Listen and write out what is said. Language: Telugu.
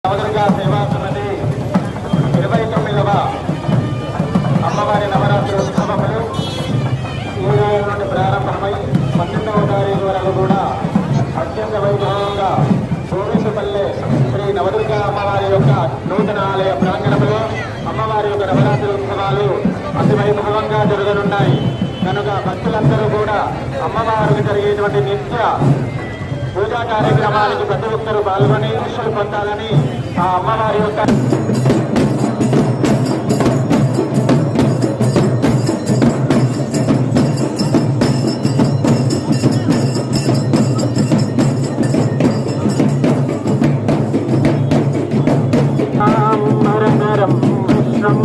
నవదుర్గా సేవా సమితి 29వ అమ్మవారి నవరాత్రి ఉత్సవములు ఈ రోజు నుండి ప్రారంభమై 12వ తారీఖు వరకు కూడా అత్యంత వైభవంగా గోవిందపల్లె శ్రీ నవదుర్గా అమ్మవారి యొక్క నూతన ఆలయ ప్రాంగణంలో అమ్మవారి యొక్క నవరాత్రి ఉత్సవాలు అతి వైభవంగా జరగనున్నాయి. కనుక భక్తులందరూ కూడా అమ్మవారికి జరిగేటువంటి నిత్య పూజా కార్యక్రమానికి ప్రతి ఒక్కరూ పాల్గొని శిక్షలు పొందాలని ఆ అమ్మవారి యొక్క నరం విశ్వం